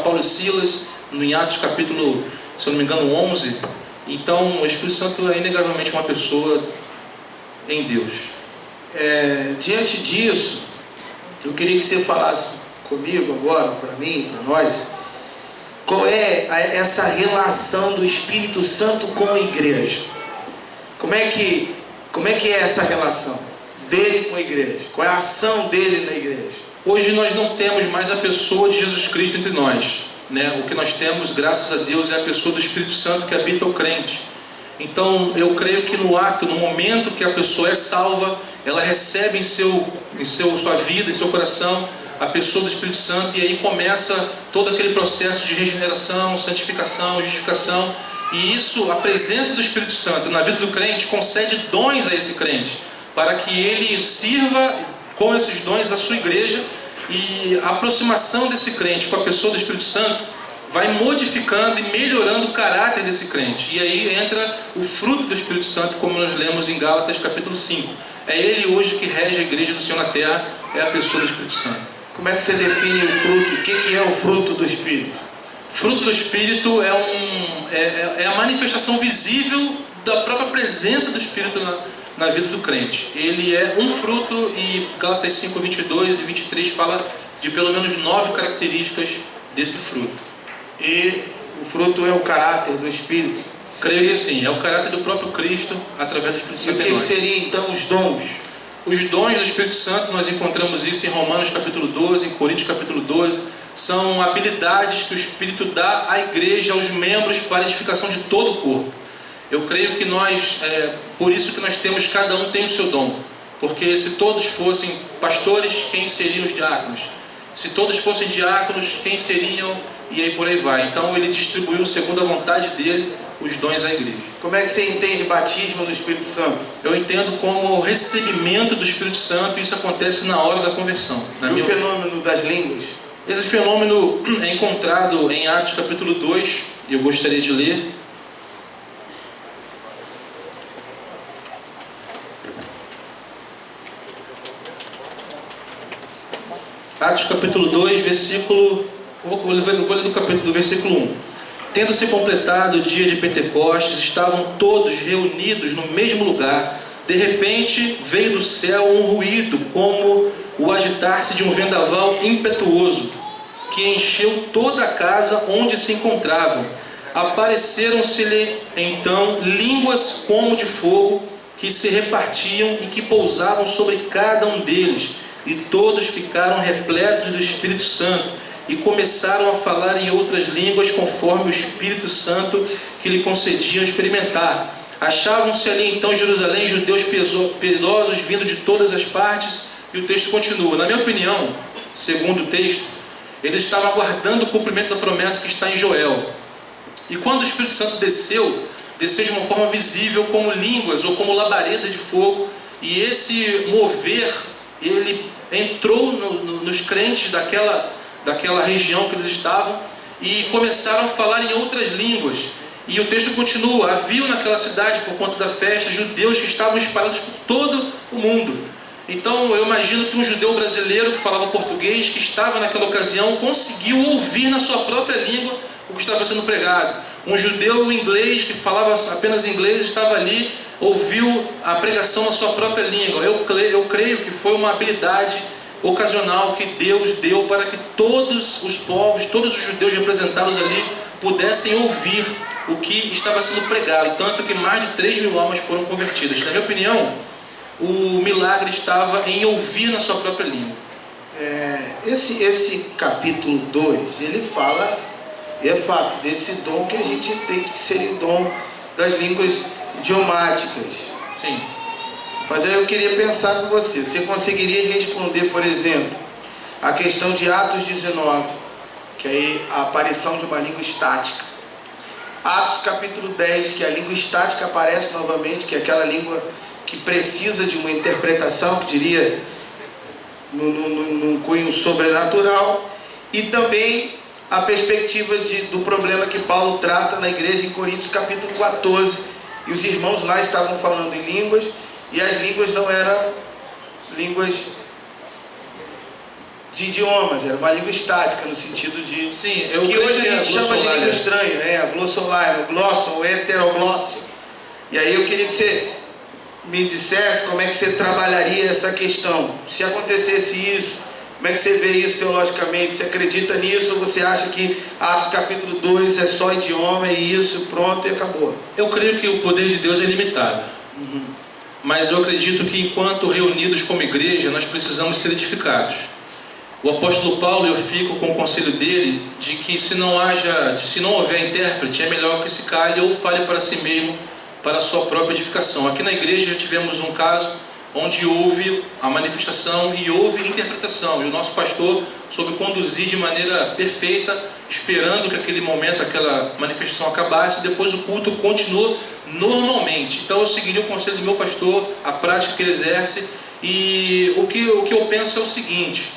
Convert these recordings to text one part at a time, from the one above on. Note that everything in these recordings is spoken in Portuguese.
Paulo e Silas, em Atos capítulo, se eu não me engano, 11. Então, o Espírito Santo é inegavelmente uma pessoa em Deus. Diante disso, eu queria que você falasse comigo agora, para mim, para nós, qual é essa relação do Espírito Santo com a igreja? Como é que é essa relação dele com a igreja? Qual é a ação dele na igreja? Hoje nós não temos mais a pessoa de Jesus Cristo entre nós, né? O que nós temos, graças a Deus, é a pessoa do Espírito Santo que habita o crente. Então eu creio que no momento que a pessoa é salva, ela recebe em sua vida, em seu coração, a pessoa do Espírito Santo, e aí começa todo aquele processo de regeneração, santificação, justificação. E isso, a presença do Espírito Santo na vida do crente, concede dons a esse crente, para que ele sirva com esses dons a sua igreja. E a aproximação desse crente com a pessoa do Espírito Santo vai modificando e melhorando o caráter desse crente. E aí entra o fruto do Espírito Santo, como nós lemos em Gálatas capítulo 5. É ele hoje que rege a igreja do Senhor na terra, é a pessoa do Espírito Santo. Como é que você define o fruto? O que é o fruto do Espírito? Fruto do Espírito é a manifestação visível da própria presença do Espírito na vida do crente. Ele é um fruto, e Gálatas 5, 22 e 23 fala de pelo menos 9 características desse fruto. E o fruto é o caráter do Espírito? Creio que sim, é o caráter do próprio Cristo através do Espírito Santo. E o que seriam então os dons? Os dons do Espírito Santo, nós encontramos isso em Romanos capítulo 12, em Coríntios capítulo 12, são habilidades que o Espírito dá à igreja, aos membros, para a edificação de todo o corpo. Eu creio que por isso que nós temos, cada um tem o seu dom, porque se todos fossem pastores, quem seriam os diáconos? Se todos fossem diáconos, quem seriam? E aí por aí vai. Então ele distribuiu, segundo a vontade dele, os dons à igreja. Como é que você entende batismo no Espírito Santo? Eu entendo como o recebimento do Espírito Santo, e isso acontece na hora da conversão. E o fenômeno das línguas? Esse fenômeno é encontrado em Atos capítulo 2, e eu gostaria de ler. Atos capítulo 2, versículo... Vou ler do versículo 1. Tendo-se completado o dia de Pentecostes, estavam todos reunidos no mesmo lugar. De repente veio do céu um ruído, como o agitar-se de um vendaval impetuoso, que encheu toda a casa onde se encontravam. Apareceram-se-lhe então línguas como de fogo, que se repartiam e que pousavam sobre cada um deles. E todos ficaram repletos do Espírito Santo, e começaram a falar em outras línguas, conforme o Espírito Santo que lhe concediam experimentar. Achavam-se ali então em Jerusalém judeus piedosos vindo de todas as partes. E o texto continua. Na minha opinião, segundo o texto, eles estavam aguardando o cumprimento da promessa que está em Joel. E quando o Espírito Santo desceu de uma forma visível, como línguas ou como labareda de fogo, e esse mover, ele entrou nos crentes daquela região que eles estavam, e começaram a falar em outras línguas. E o texto continua: havia naquela cidade, por conta da festa, judeus que estavam espalhados por todo o mundo. Então eu imagino que um judeu brasileiro que falava português, que estava naquela ocasião, conseguiu ouvir na sua própria língua o que estava sendo pregado. Um judeu inglês que falava apenas inglês estava ali, ouviu a pregação na sua própria língua. Eu creio que foi uma habilidade ocasional que Deus deu para que todos os povos, todos os judeus representados ali, pudessem ouvir o que estava sendo pregado. Tanto que mais de 3.000 almas foram convertidas. Na minha opinião, o milagre estava em ouvir na sua própria língua. Esse capítulo 2, ele fala, e é fato, desse dom que a gente entende que seria o dom das línguas idiomáticas. Sim. Mas aí eu queria pensar com você. Você conseguiria responder, por exemplo, a questão de Atos 19, que é a aparição de uma língua estática. Atos capítulo 10, que a língua estática aparece novamente, que é aquela língua que precisa de uma interpretação, que diria, num cunho sobrenatural. E também a perspectiva do problema que Paulo trata na igreja em Coríntios capítulo 14. E os irmãos lá estavam falando em línguas, e as línguas não eram línguas de idiomas, era uma língua estática, no sentido de... Sim, eu que creio hoje que a é gente chama de língua glossolalia. estranha, a glossolalia, o glosson, o heteroglóssio. E aí eu queria que você me dissesse como é que você trabalharia essa questão. Se acontecesse isso, como é que você vê isso teologicamente? Você acredita nisso ou você acha que Atos capítulo 2 é só idioma e isso, pronto e acabou? Eu creio que o poder de Deus é limitado. Mas eu acredito que enquanto reunidos como igreja, nós precisamos ser edificados. O apóstolo Paulo, eu fico com o conselho dele de que se não houver intérprete, é melhor que se cale ou fale para si mesmo, para a sua própria edificação. Aqui na igreja já tivemos um caso onde houve a manifestação e houve interpretação, e o nosso pastor soube conduzir de maneira perfeita, esperando que aquele momento, aquela manifestação acabasse, e depois o culto continuou normalmente. Então eu seguiria o conselho do meu pastor, a prática que ele exerce, e o que eu penso é o seguinte,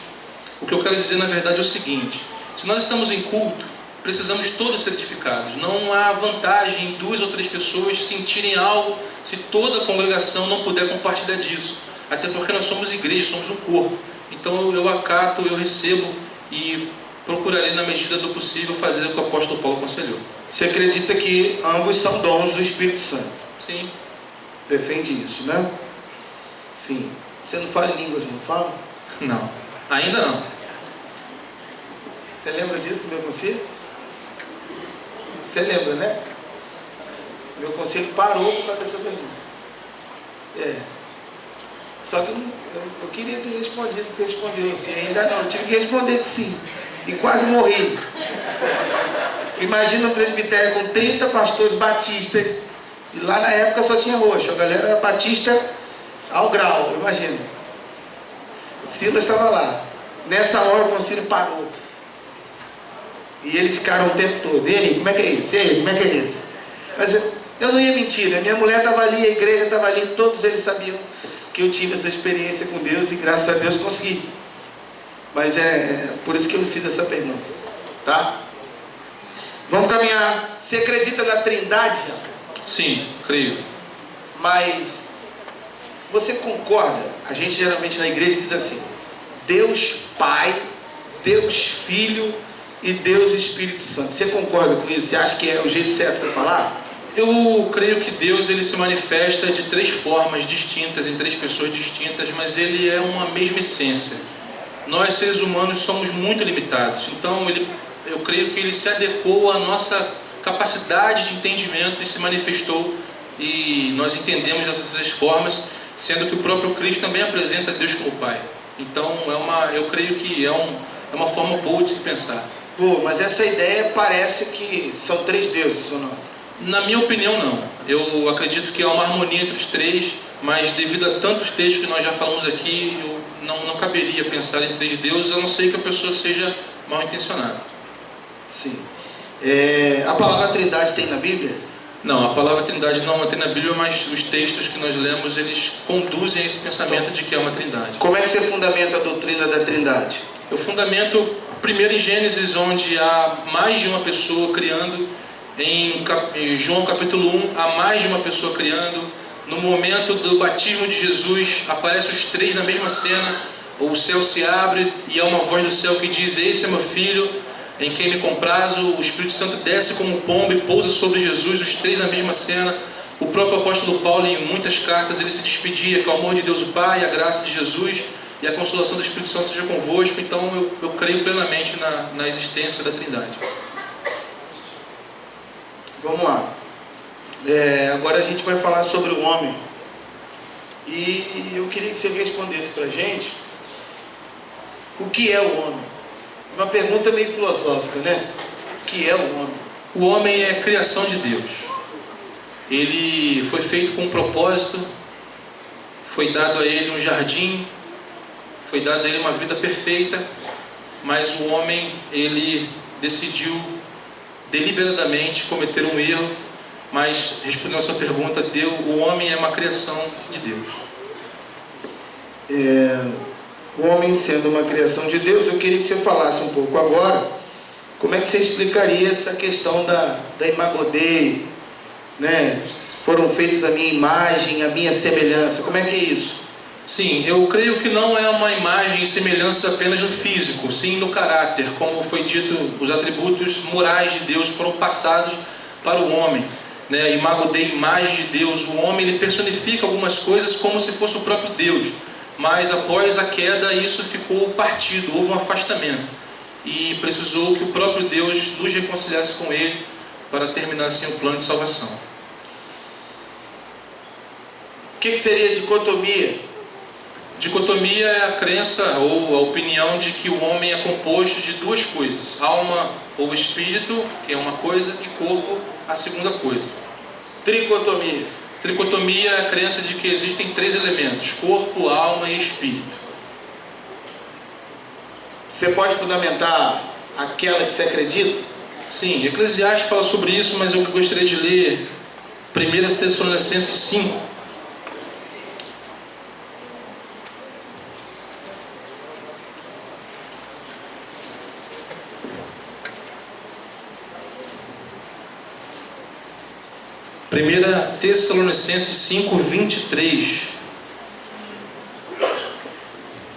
o que eu quero dizer na verdade é o seguinte: se nós estamos em culto, precisamos todos ser edificados. Não há vantagem em 2 ou 3 pessoas sentirem algo se toda a congregação não puder compartilhar disso. Até porque nós somos igreja, somos um corpo. Então eu acato, eu recebo e procurarei na medida do possível fazer o que o apóstolo Paulo aconselhou. Você acredita que ambos são dons do Espírito Santo? Sim. Defende isso, né? Enfim, você não fala em línguas, não fala? Não. Ainda não. Você lembra disso, meu conselho? Você lembra, né? Meu conselho parou por causa dessa pergunta. Só que eu queria ter respondido o que você respondeu. Assim, ainda não, eu tive que responder que sim. E quase morri. Imagina um presbitério com 30 pastores batistas. E lá na época só tinha roxo. A galera era batista ao grau, imagina. Silas estava lá. Nessa hora o concílio parou. E eles ficaram o tempo todo. E aí, como é que é isso? E aí, como é que é isso? Mas eu não ia mentir, né? Minha mulher estava ali, a igreja estava ali, todos eles sabiam que eu tive essa experiência com Deus e graças a Deus consegui. Mas é por isso que eu fiz essa pergunta. Tá? Vamos caminhar. Você acredita na Trindade? Sim, creio. Mas você concorda? A gente geralmente na igreja diz assim: Deus Pai, Deus Filho e Deus Espírito Santo. Você concorda com isso? Você acha que é o jeito certo de você falar? Eu creio que Deus ele se manifesta de 3 formas distintas, em 3 pessoas distintas, mas ele é uma mesma essência. Nós seres humanos somos muito limitados, então eu creio que ele se adequou à nossa capacidade de entendimento e se manifestou, e nós entendemos dessas 3 formas, sendo que o próprio Cristo também apresenta Deus como Pai. Então eu creio que é uma forma boa de se pensar. Pô, mas essa ideia parece que são 3 deuses ou não? Na minha opinião, não. Eu acredito que há uma harmonia entre os 3, mas devido a tantos textos que nós já falamos aqui, não caberia pensar em 3 deuses, a não ser que a pessoa seja mal intencionada. Sim. A palavra Trindade tem na Bíblia? Não, a palavra Trindade não tem na Bíblia, mas os textos que nós lemos, eles conduzem a esse pensamento de que é uma Trindade. Como é que você fundamenta a doutrina da Trindade? Eu fundamento primeiro em Gênesis, onde há mais de uma pessoa criando. Em João capítulo 1, há mais de uma pessoa criando. No momento do batismo de Jesus, aparecem os 3 na mesma cena. O céu se abre e há uma voz do céu que diz: esse é meu filho, em quem me comprazo. O Espírito Santo desce como pombo e pousa sobre Jesus, os 3 na mesma cena. O próprio apóstolo Paulo, em muitas cartas, ele se despedia: que o amor de Deus o Pai, a graça de Jesus e a consolação do Espírito Santo seja convosco. Então eu creio plenamente na existência da Trindade. Vamos lá. Agora a gente vai falar sobre o homem. E eu queria que você respondesse pra gente o que é o homem. Uma pergunta meio filosófica, né? O que é o homem? O homem é a criação de Deus. Ele foi feito com um propósito, foi dado a ele um jardim, foi dado a ele uma vida perfeita, mas o homem, ele decidiu deliberadamente cometer um erro. Mas, respondendo a sua pergunta, o homem é uma criação de Deus. O homem sendo uma criação de Deus, eu queria que você falasse um pouco agora como é que você explicaria essa questão da imago Dei, né? Foram feitos a minha imagem, a minha semelhança. Como é que é isso? Sim, eu creio que não é uma imagem e semelhança apenas no físico, sim no caráter. Como foi dito, os atributos morais de Deus foram passados para o homem, né? A imago Dei, imagem de Deus, o homem ele personifica algumas coisas como se fosse o próprio Deus, mas após a queda isso ficou partido, houve um afastamento e precisou que o próprio Deus nos reconciliasse com ele para terminar assim o plano de salvação. O que seria dicotomia? Dicotomia é a crença ou a opinião de que o homem é composto de duas coisas: alma ou espírito, que é uma coisa, e corpo, a segunda coisa. Tricotomia. Tricotomia é a crença de que existem três elementos: corpo, alma e espírito. Você pode fundamentar aquela que você acredita? Sim, Eclesiastes fala sobre isso, mas eu gostaria de ler 1 Tessalonicenses 5. Primeira Tessalonicenses 5, 23.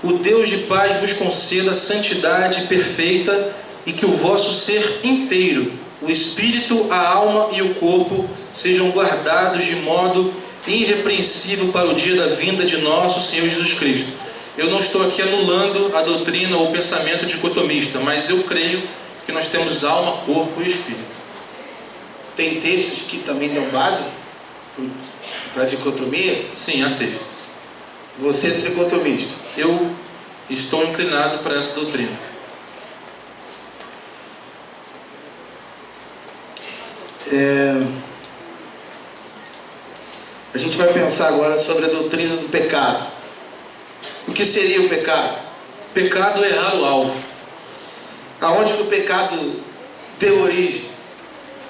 O Deus de paz vos conceda santidade perfeita e que o vosso ser inteiro, o espírito, a alma e o corpo, sejam guardados de modo irrepreensível para o dia da vinda de nosso Senhor Jesus Cristo. Eu não estou aqui anulando a doutrina ou o pensamento dicotomista, mas eu creio que nós temos alma, corpo e espírito. Tem textos que também dão base para a dicotomia? Sim, há texto. Você é tricotomista? Eu estou inclinado para essa doutrina. A gente vai pensar agora sobre a doutrina do pecado. O que seria o pecado? Pecado é errar o alvo. Aonde que o pecado deu origem?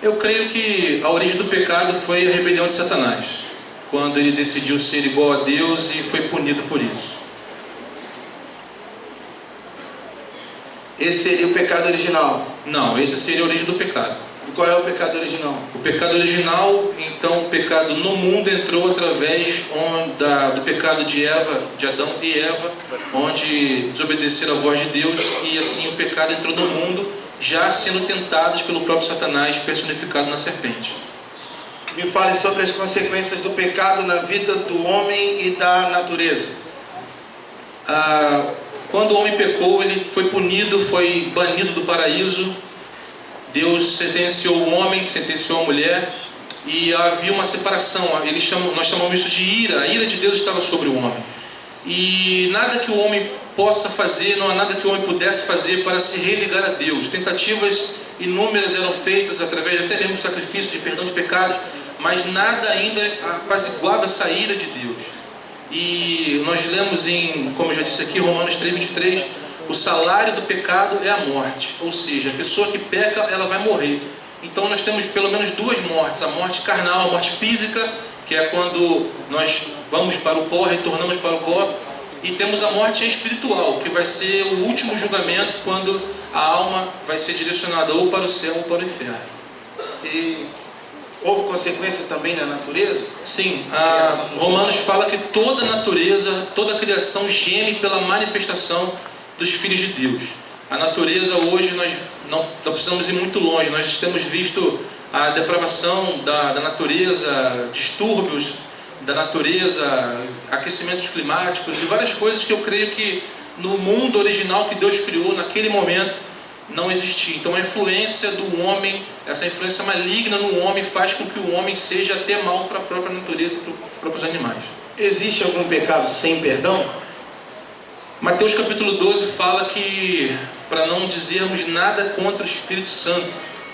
Eu creio que a origem do pecado foi a rebelião de Satanás, quando ele decidiu ser igual a Deus e foi punido por isso. Esse seria o pecado original? Não, essa seria a origem do pecado. E qual é o pecado original? O pecado original, então, o pecado no mundo entrou através do pecado de Adão e Eva, onde desobedeceram a voz de Deus, e assim o pecado entrou no mundo, já sendo tentados pelo próprio Satanás, personificado na serpente. Me fale sobre as consequências do pecado na vida do homem e da natureza. Quando o homem pecou, ele foi punido, foi banido do paraíso. Deus sentenciou o homem, sentenciou a mulher, e havia uma separação. Nós chamamos isso de ira. A ira de Deus estava sobre o homem. E nada que o homem possa fazer, não há nada que o homem pudesse fazer para se religar a Deus. Tentativas inúmeras eram feitas através até mesmo do sacrifício de perdão de pecados, mas nada ainda apaziguava essa ira de Deus. E nós lemos como eu já disse aqui, Romanos 3:23, o salário do pecado é a morte, ou seja, a pessoa que peca, ela vai morrer. Então nós temos pelo menos duas mortes: a morte carnal, a morte física, que é quando nós vamos para o pó, retornamos para o pó, e temos a morte espiritual, que vai ser o último julgamento, quando a alma vai ser direcionada ou para o céu ou para o inferno. E houve consequência também na natureza? Sim, Romanos fala que toda a natureza, toda a criação geme pela manifestação dos filhos de Deus. A natureza hoje, nós não precisamos ir muito longe, nós temos visto a depravação da natureza, distúrbios da natureza, aquecimentos climáticos e várias coisas que eu creio que no mundo original que Deus criou naquele momento não existia. Então a influência do homem, essa influência maligna no homem, faz com que o homem seja até mal para a própria natureza e para os próprios animais. Existe algum pecado sem perdão? Mateus capítulo 12 fala que para não dizermos nada contra o Espírito Santo,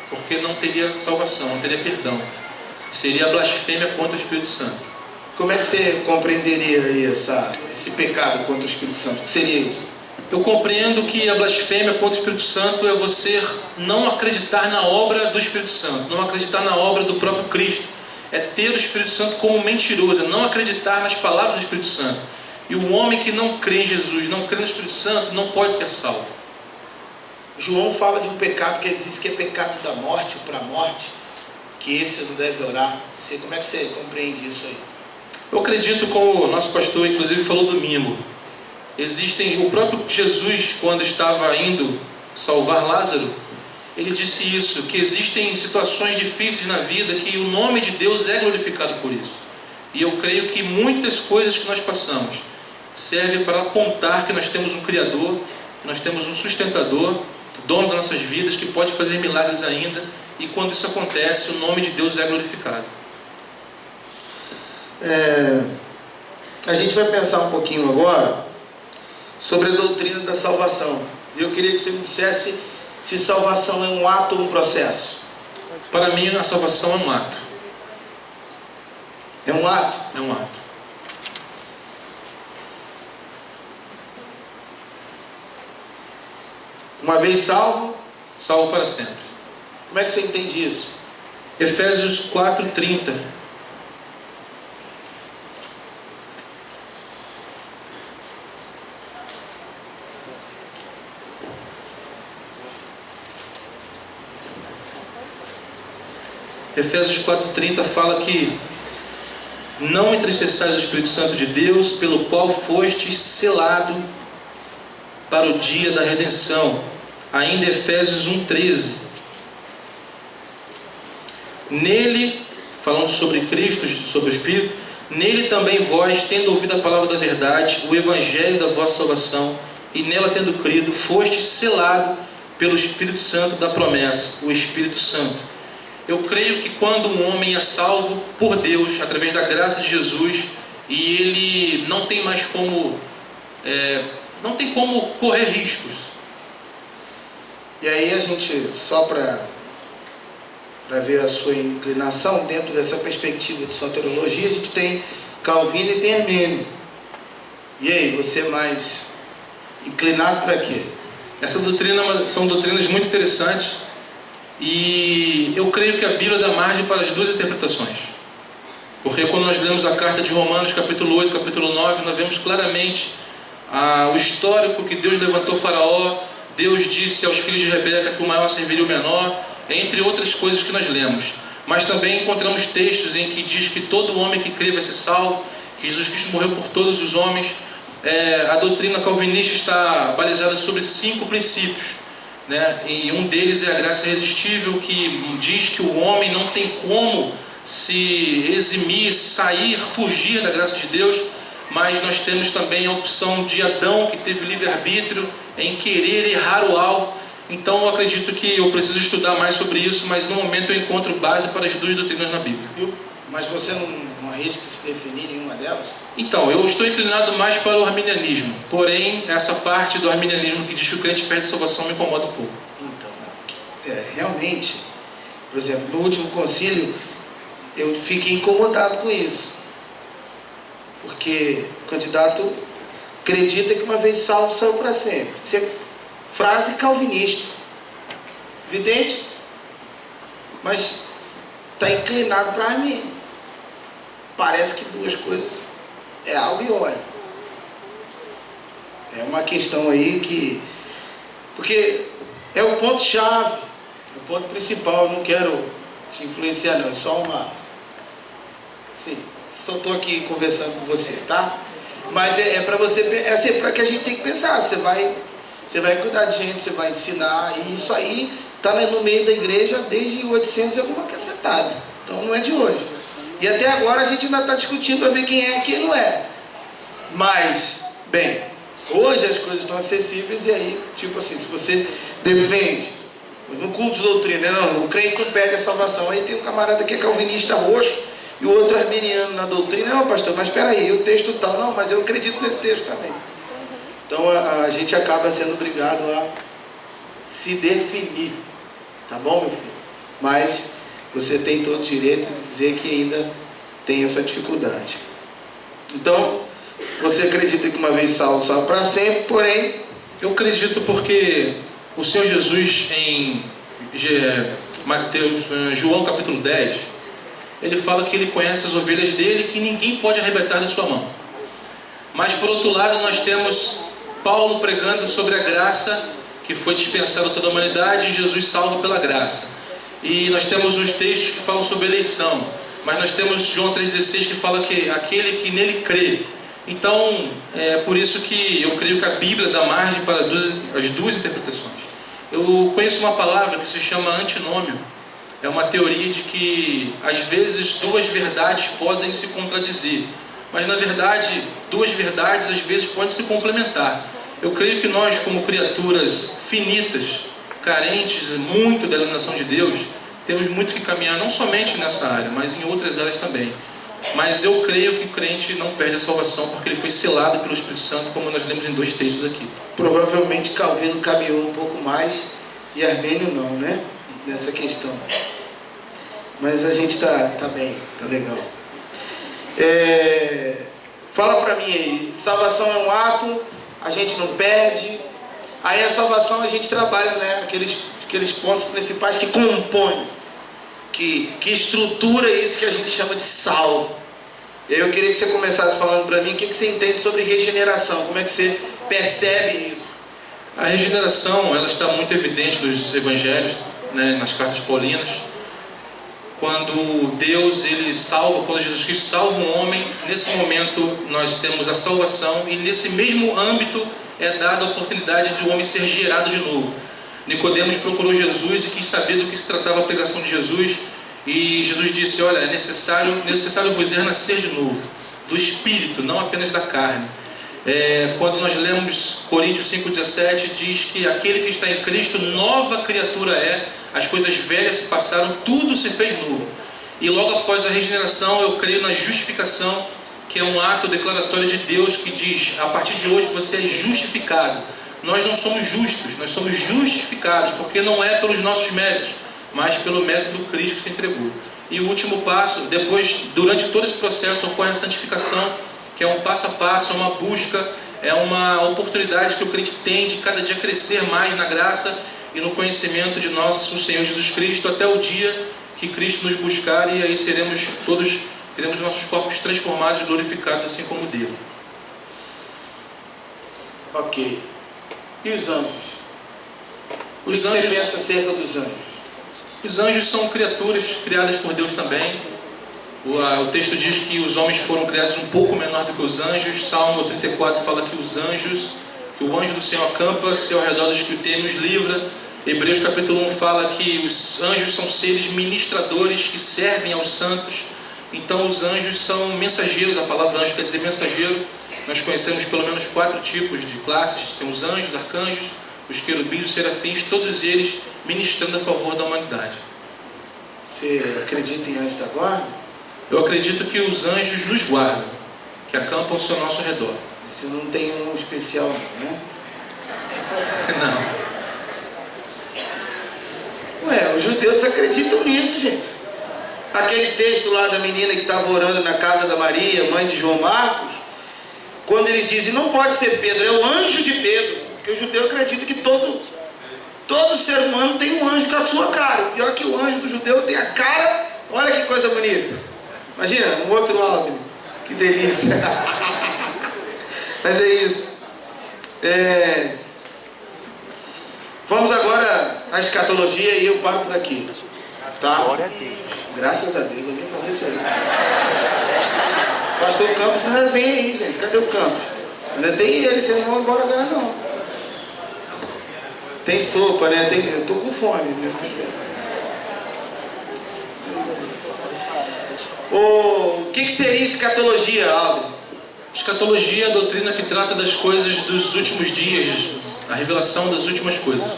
porque não teria salvação, não teria perdão. Seria a blasfêmia contra o Espírito Santo. Como é que você compreenderia aí esse pecado contra o Espírito Santo? O que seria isso? Eu compreendo que a blasfêmia contra o Espírito Santo é você não acreditar na obra do Espírito Santo, não acreditar na obra do próprio Cristo. É ter o Espírito Santo como mentiroso, não acreditar nas palavras do Espírito Santo. E o homem que não crê em Jesus, não crê no Espírito Santo, não pode ser salvo. João fala de um pecado que ele diz que é pecado da morte ou para a morte, que esse não deve orar. Como é que você compreende isso aí? Eu acredito, como o nosso pastor inclusive falou domingo, o próprio Jesus, quando estava indo salvar Lázaro, ele disse isso, que existem situações difíceis na vida que o nome de Deus é glorificado por isso. E eu creio que muitas coisas que nós passamos servem para apontar que nós temos um Criador, que nós temos um sustentador, dono das nossas vidas, que pode fazer milagres ainda, e quando isso acontece, o nome de Deus é glorificado. A gente vai pensar um pouquinho agora sobre a doutrina da salvação. E eu queria que você me dissesse se salvação é um ato ou um processo. Para mim, a salvação é um ato. É um ato? É um ato. Uma vez salvo, salvo para sempre. Como é que você entende isso? Efésios 4:30. Efésios 4:30 fala que não entristeçais o Espírito Santo de Deus, pelo qual fostes selado para o dia da redenção. Ainda Efésios 1:13. Nele, falando sobre Cristo, sobre o Espírito, nele também vós, tendo ouvido a palavra da verdade, o evangelho da vossa salvação, e nela tendo crido, fostes selado pelo Espírito Santo da promessa, o Espírito Santo. Eu creio que quando um homem é salvo por Deus, através da graça de Jesus, e ele não tem mais como correr riscos. E aí a gente, só para ver a sua inclinação, dentro dessa perspectiva de soteriologia, a gente tem Calvino e tem Armênio. E aí, você é mais inclinado para quê? Essa doutrina são doutrinas muito interessantes, e eu creio que a Bíblia dá margem para as duas interpretações. Porque quando nós lemos a carta de Romanos, capítulo 8, capítulo 9, nós vemos claramente o histórico que Deus levantou Faraó. Deus disse aos filhos de Rebeca que o maior serviria o menor, entre outras coisas que nós lemos. Mas também encontramos textos em que diz que todo homem que crê vai ser salvo, que Jesus Cristo morreu por todos os homens. A doutrina calvinista está balizada sobre 5 princípios, né? E um deles é a graça irresistível, que diz que o homem não tem como se eximir, sair, fugir da graça de Deus. Mas nós temos também a opção de Adão, que teve livre-arbítrio em querer errar o alvo. Então eu acredito que eu preciso estudar mais sobre isso, mas no momento eu encontro base para as duas doutrinas na Bíblia. Mas você não arrisca se definir nenhuma delas? Então, eu estou inclinado mais para o arminianismo. Porém, essa parte do arminianismo que diz que o crente perde a salvação me incomoda um pouco. Então, realmente, por exemplo, no último concílio, eu fiquei incomodado com isso. Porque o candidato acredita que uma vez salvo, salvo para sempre. Isso é frase calvinista. Evidente? Mas está inclinado para mim. Parece que duas coisas é algo e óleo. É uma questão aí que... Porque é o ponto-chave, o ponto principal. Eu não quero te influenciar não, é só uma... Sim, só estou aqui conversando com você, tá? Mas é para você, é assim, para que a gente tem que pensar. Você vai cuidar de gente, você vai ensinar, e isso aí está no meio da igreja desde 800 e alguma cacetada. Então não é de hoje. E até agora a gente ainda está discutindo para ver quem é e quem não é. Mas, bem, hoje as coisas estão acessíveis, e aí, tipo assim, se você defende no culto de doutrina, não, o crente não perde a salvação. Aí tem um camarada que é calvinista roxo e o outro arminiano na doutrina. Não, pastor, mas espera aí, o texto tal. Não, mas eu acredito nesse texto também. Então a gente acaba sendo obrigado a se definir. Tá bom, meu filho? Mas você tem todo o direito de dizer que ainda tem essa dificuldade. Então, você acredita que uma vez salvo, salvo para sempre, porém... Eu acredito porque o Senhor Jesus, em João capítulo 10, ele fala que ele conhece as ovelhas dele, que ninguém pode arrebatar da sua mão. Mas por outro lado nós temos Paulo pregando sobre a graça que foi dispensada a toda a humanidade, e Jesus salvo pela graça. E nós temos os textos que falam sobre eleição, mas nós temos João 3,16 que fala que aquele que nele crê. Então, é por isso que eu creio que a Bíblia dá margem para as duas interpretações. Eu conheço uma palavra que se chama antinômio. É uma teoria de que, às vezes, duas verdades podem se contradizer. Mas, na verdade, duas verdades, às vezes, podem se complementar. Eu creio que nós, como criaturas finitas, carentes muito da iluminação de Deus, temos muito que caminhar, não somente nessa área, mas em outras áreas também. Mas eu creio que o crente não perde a salvação, porque ele foi selado pelo Espírito Santo, como nós lemos em 2 textos aqui. Provavelmente Calvino caminhou um pouco mais e Armênio não, né? Nessa questão. Mas a gente tá bem, tá legal. Fala pra mim aí, salvação é um ato, a gente não perde. Aí a salvação a gente trabalha, né? Aqueles pontos principais que compõem, que estrutura isso que a gente chama de salvo. Eu queria que você começasse falando para mim o que você entende sobre regeneração, como é que você percebe isso? A regeneração, ela está muito evidente nos evangelhos, né, nas cartas paulinas. Quando Deus, ele salva, quando Jesus Cristo salva um homem, nesse momento nós temos a salvação, e nesse mesmo âmbito é dada a oportunidade de o homem ser gerado de novo. Nicodemos procurou Jesus e quis saber do que se tratava a pregação de Jesus, e Jesus disse: olha, é necessário vos renascer de novo, do Espírito, não apenas da carne. Quando nós lemos Coríntios 5,17, diz que aquele que está em Cristo, nova criatura é, as coisas velhas se passaram, tudo se fez novo. E logo após a regeneração, eu creio na justificação, que é um ato declaratório de Deus que diz: a partir de hoje você é justificado. Nós não somos justos, nós somos justificados, porque não é pelos nossos méritos, mas pelo mérito do Cristo que se entregou. E o último passo, durante todo esse processo, ocorre a santificação, que é um passo a passo, é uma busca, é uma oportunidade que o crente tem de cada dia crescer mais na graça e no conhecimento de nosso Senhor Jesus Cristo, até o dia que Cristo nos buscar, e aí teremos nossos corpos transformados e glorificados, assim como o dele. Ok. E os anjos? O que você pensa acerca dos anjos? Os anjos são criaturas criadas por Deus também. O texto diz que os homens foram criados um pouco menor do que os anjos. Salmo 34 fala que que o anjo do Senhor acampa-se ao redor dos que o temem e os livra. Hebreus capítulo 1 fala que os anjos são seres ministradores que servem aos santos. Então os anjos são mensageiros. A palavra anjo quer dizer mensageiro. Nós conhecemos pelo menos 4 tipos de classes. Tem os anjos, arcanjos, os querubins, os serafins, todos eles ministrando a favor da humanidade. Você acredita em anjos da guarda? Eu acredito que os anjos nos guardam, que acampam ao nosso redor. Você não tem um especial, né? Não. Ué, os judeus acreditam nisso, gente. Aquele texto lá da menina que estava orando na casa da Maria, mãe de João Marcos, quando eles dizem, não pode ser Pedro, é o anjo de Pedro. Porque o judeu acredita que todo ser humano tem um anjo com a sua cara. O pior é que o anjo do judeu tem a cara, olha que coisa bonita. Imagina, um outro áudio. Que delícia. Mas é isso. Vamos agora à escatologia e eu paro por aqui. Tá? Glória a Deus. Graças a Deus, eu nem falei isso aí. Pastor Campos ainda vem aí, gente. Cadê o Campos? Ainda tem ele, vocês não vão embora agora não. Tem sopa, né? Eu tô com fome, né? O que seria escatologia, Aldo? Escatologia é a doutrina que trata das coisas dos últimos dias, a revelação das últimas coisas.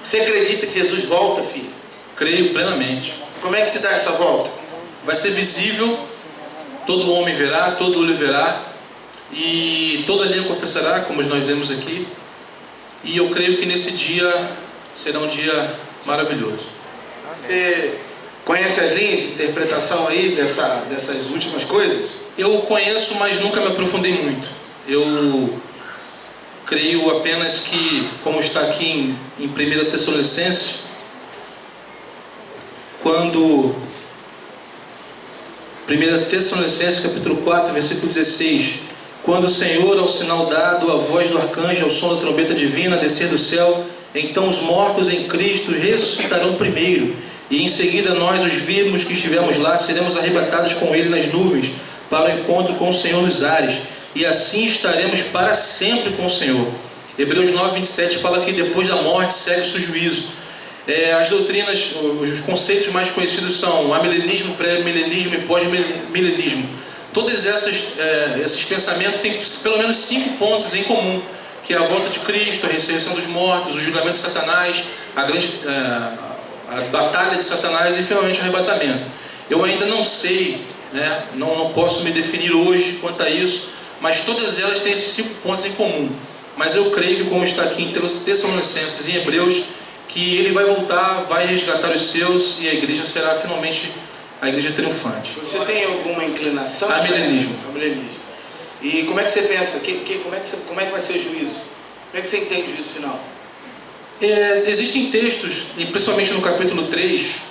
Você acredita que Jesus volta, filho? Creio plenamente. Como é que se dá essa volta? Vai ser visível, todo homem verá, todo olho verá, e toda língua confessará, como nós lemos aqui. E eu creio que nesse dia será um dia maravilhoso. Você conhece as linhas de interpretação aí dessas últimas coisas? Eu conheço, mas nunca me aprofundei muito. Eu creio apenas que, como está aqui em 1 Tessalonicenses, quando 1 Tessalonicenses capítulo 4, versículo 16, quando o Senhor, ao sinal dado, a voz do arcanjo, ao som da trombeta divina, descer do céu, então os mortos em Cristo ressuscitarão primeiro. e em seguida nós, os vivos que estivermos lá, seremos arrebatados com ele nas nuvens para o encontro com o Senhor nos ares, e assim estaremos para sempre com o Senhor. Hebreus 9, 27 fala que depois da morte segue-se o juízo. As doutrinas, os conceitos mais conhecidos são amilenismo, pré-milenismo e pós-milenismo. Todos esses pensamentos têm pelo menos 5 pontos em comum, que é a volta de Cristo, a ressurreição dos mortos, o julgamento de Satanás, a batalha de Satanás e finalmente o arrebatamento. Eu ainda não sei, né, não posso me definir hoje quanto a isso, mas todas elas têm esses 5 pontos em comum. Mas eu creio que, como está aqui em Tessalonicenses e em Hebreus, que ele vai voltar, vai resgatar os seus, e a igreja será finalmente a igreja triunfante. Você tem alguma inclinação? Amilenismo. Amilenismo. E como é que você pensa? Como é que vai ser o juízo? Como é que você entende o juízo final? Existem textos, e principalmente no capítulo 3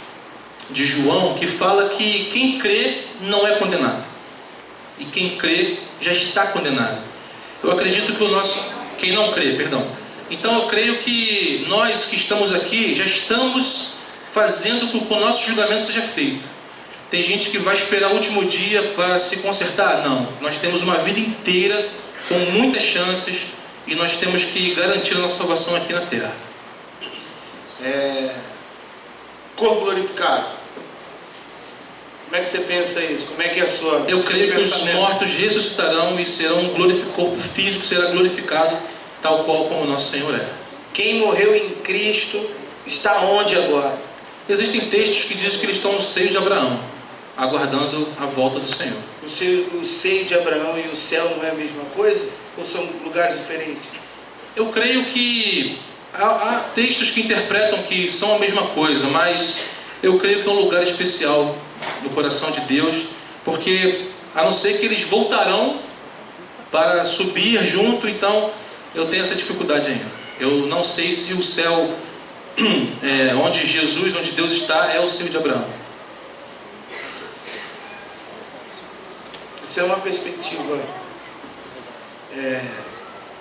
de João, que fala que quem crê não é condenado. E quem crê já está condenado. Eu acredito que quem não crê, perdão. Então eu creio que nós que estamos aqui já estamos fazendo com que o nosso julgamento seja feito. Tem gente que vai esperar o último dia para se consertar? Não. Nós temos uma vida inteira com muitas chances e nós temos que garantir a nossa salvação aqui na terra. Corpo glorificado. Como é que você pensa isso? Como é que é a sua... Eu creio que os mortos ressuscitarão e serão glorificados, o corpo físico será glorificado tal qual como o nosso Senhor é. Quem morreu em Cristo está onde agora? Existem textos que dizem que eles estão no seio de Abraão, aguardando a volta do Senhor. O seio de Abraão e o céu não é a mesma coisa? Ou são lugares diferentes? Eu creio que há textos que interpretam que são a mesma coisa, mas eu creio que é um lugar especial no coração de Deus, porque a não ser que eles voltarão para subir junto, então eu tenho essa dificuldade ainda. Eu não sei se o céu, onde Deus está, é o seio de Abraão. Isso é uma perspectiva.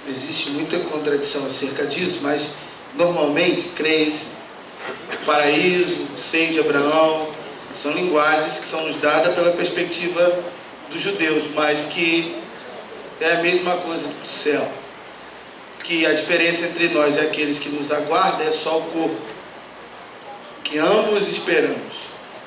Existe muita contradição acerca disso, mas normalmente crê-se paraíso, seio de Abraão, são linguagens que são nos dadas pela perspectiva dos judeus, mas que é a mesma coisa do céu. Que a diferença entre nós e aqueles que nos aguardam é só o corpo, que ambos esperamos.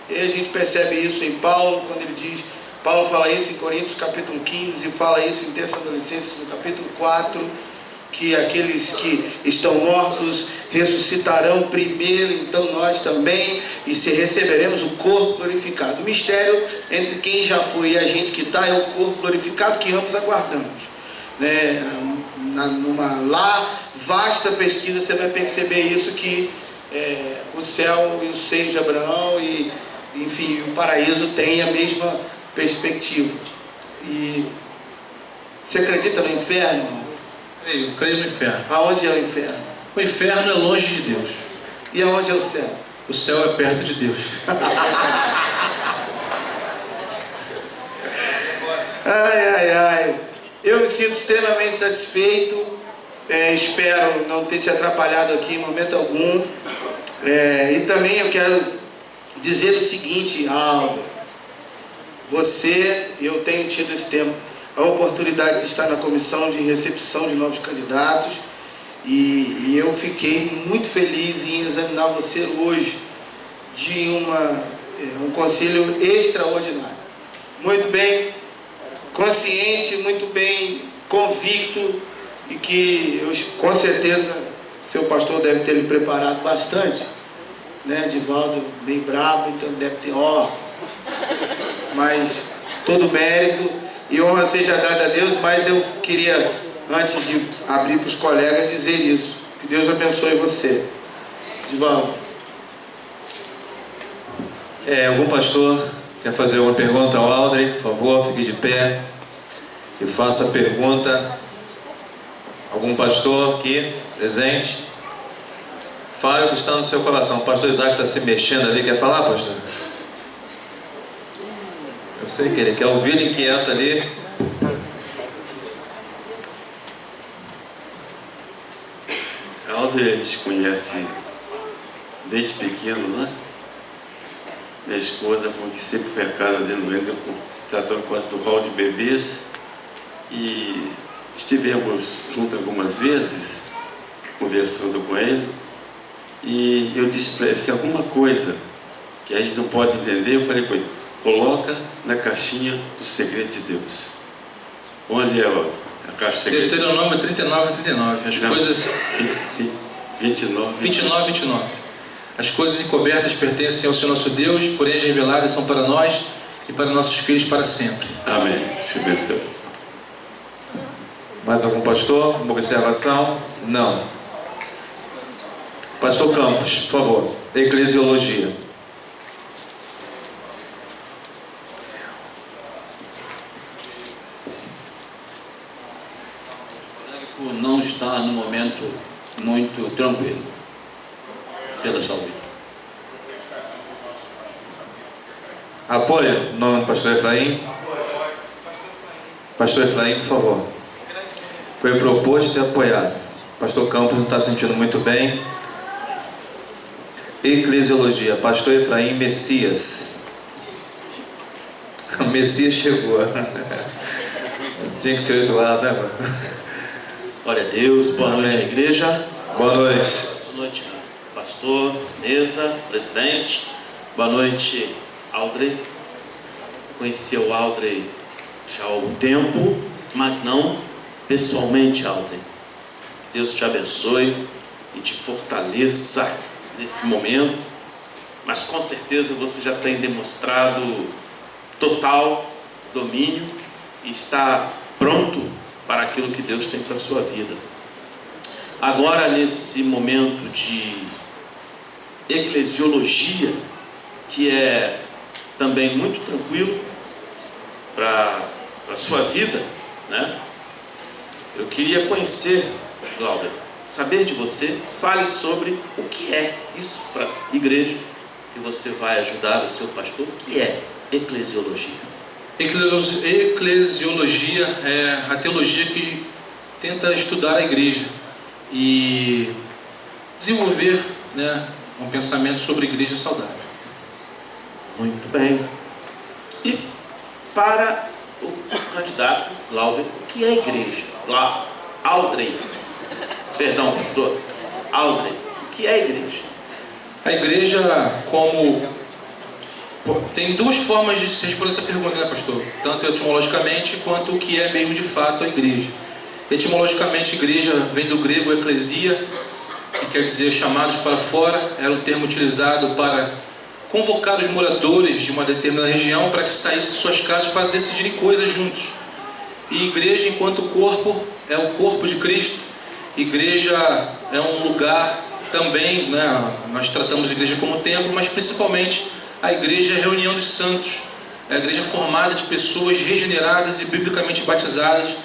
E a gente percebe isso em Paulo, quando ele diz, Paulo fala isso em Coríntios capítulo 15, e fala isso em Tessalonicenses no capítulo 4, que aqueles que estão mortos ressuscitarão primeiro, então nós também, e se receberemos o corpo glorificado. O mistério entre quem já foi e a gente que está é o corpo glorificado que ambos aguardamos, né? Numa vasta pesquisa você vai perceber isso, que o céu e o seio de Abraão e enfim, o paraíso tem a mesma perspectiva. E você acredita no inferno? Eu creio no inferno. Aonde é o inferno? O inferno é longe de Deus. E aonde é o céu? O céu é perto de Deus. Ai. Eu me sinto extremamente satisfeito. Espero não ter te atrapalhado aqui em momento algum. E também eu quero dizer o seguinte, Aldo. Eu tenho tido esse tempo, a oportunidade de estar na comissão de recepção de novos candidatos. E eu fiquei muito feliz em examinar você hoje de um conselho extraordinário. Muito bem consciente, muito bem convicto, e que eu, com certeza seu pastor deve ter lhe preparado bastante, né? Divaldo bem bravo, então deve ter mas todo mérito e honra seja dada a Deus. Mas eu queria, antes de abrir para os colegas, dizer isso. Que Deus abençoe você, Divaldo. Algum pastor quer fazer uma pergunta ao Aldrey? Por favor, fique de pé e faça a pergunta. Algum pastor aqui presente? Fale o que está no seu coração. O pastor Isaac está se mexendo ali. Quer falar, pastor? Eu sei que ele quer ouvir ele inquieto ali. Aldrey, eles conhecem desde pequeno, né? minha esposa, porque sempre foi a casa dele, tratando quase do hall de bebês. E estivemos juntos algumas vezes, conversando com ele. E eu disse para ele, se alguma coisa que a gente não pode entender, eu falei com ele, coloca na caixinha do segredo de Deus. Onde é a caixa do segredo? Deuteronômio 39 e 39. As coisas... 29. As coisas encobertas pertencem ao Senhor nosso Deus, porém as reveladas são para nós e para nossos filhos para sempre. Amém. Se abençoe. Mais algum pastor? Alguma observação? Não. Pastor Campos, por favor. Eclesiologia. Não está no momento muito tranquilo pela saúde. Apoio? Nome do pastor Efraim? Pastor Efraim, por favor. Foi proposto e apoiado. Pastor Campos não está se sentindo muito bem. Eclesiologia. Pastor Efraim Messias. O Messias chegou. Tinha que ser o Eduardo, né, mano? Glória a Deus, boa Amém. noite, igreja. Boa noite. Boa noite, pastor, mesa, presidente. Boa noite, Aldrey. Conheci o Aldrey já há algum tempo, mas não pessoalmente, Aldrey. Deus te abençoe e te fortaleça nesse momento, mas com certeza você já tem demonstrado total domínio e está pronto para aquilo que Deus tem para a sua vida. Agora, nesse momento de eclesiologia, que é também muito tranquilo para a sua vida, né? Eu queria conhecer, Glauber, saber de você, fale sobre o que é isso para a igreja, que você vai ajudar o seu pastor, o que é eclesiologia. Eclesiologia é a teologia que tenta estudar a igreja e desenvolver, né, um pensamento sobre a igreja saudável. Muito bem. E para o candidato Glauber, o que é a igreja? Aldrey. Perdão, pastor. Aldrey, o que é a igreja? A igreja, como... Tem duas formas de se responder essa pergunta, né, pastor? Tanto etimologicamente quanto o que é mesmo de fato a igreja. Etimologicamente, igreja vem do grego eclesia, que quer dizer chamados para fora. Era um termo utilizado para convocar os moradores de uma determinada região para que saíssem de suas casas para decidirem coisas juntos. E igreja, enquanto corpo, é o corpo de Cristo. Igreja é um lugar também, né? Nós tratamos a igreja como templo, mas principalmente a igreja é a reunião dos santos. É a igreja formada de pessoas regeneradas e biblicamente batizadas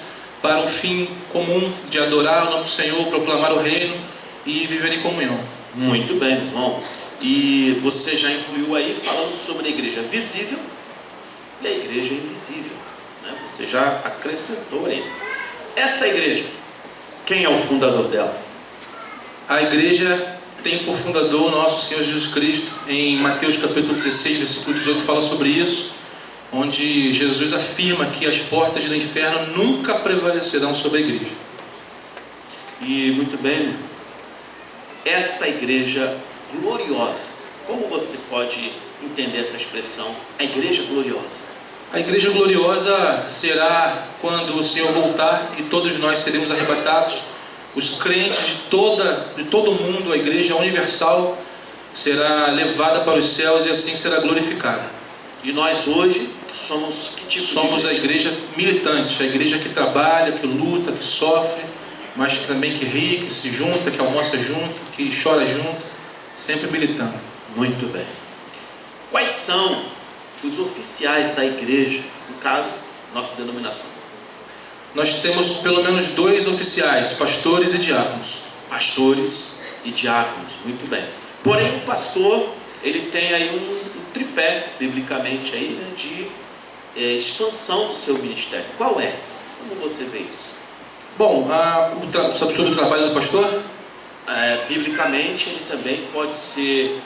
para um fim comum de adorar o nome do Senhor, proclamar o reino e viver em comunhão. Muito bem, irmão. E você já incluiu aí falando sobre a igreja visível e a igreja invisível, né? Você já acrescentou aí. Esta igreja, quem é o fundador dela? A igreja tem por fundador o nosso Senhor Jesus Cristo. Em Mateus capítulo 16, versículo 18, fala sobre isso, onde Jesus afirma que as portas do inferno nunca prevalecerão sobre a igreja. E muito bem, esta igreja gloriosa, como você pode entender essa expressão, a igreja gloriosa? A igreja gloriosa será quando o Senhor voltar e todos nós seremos arrebatados. Os crentes de todo o mundo, a igreja universal, será levada para os céus e assim será glorificada. E nós hoje somos que tipo Somos de a igreja militante, a igreja que trabalha, que luta, que sofre, mas que também que ri, que se junta, que almoça junto, que chora junto, sempre militando. Muito bem. Quais são os oficiais da igreja, no caso, nossa denominação? Nós temos pelo menos 2 oficiais, pastores e diáconos. Pastores e diáconos, muito bem. Porém, o pastor, ele tem aí um tripé, biblicamente, aí, né, de expansão do seu ministério. Qual é? Como você vê isso? Bom, sobre o trabalho do pastor, Biblicamente, ele também pode ser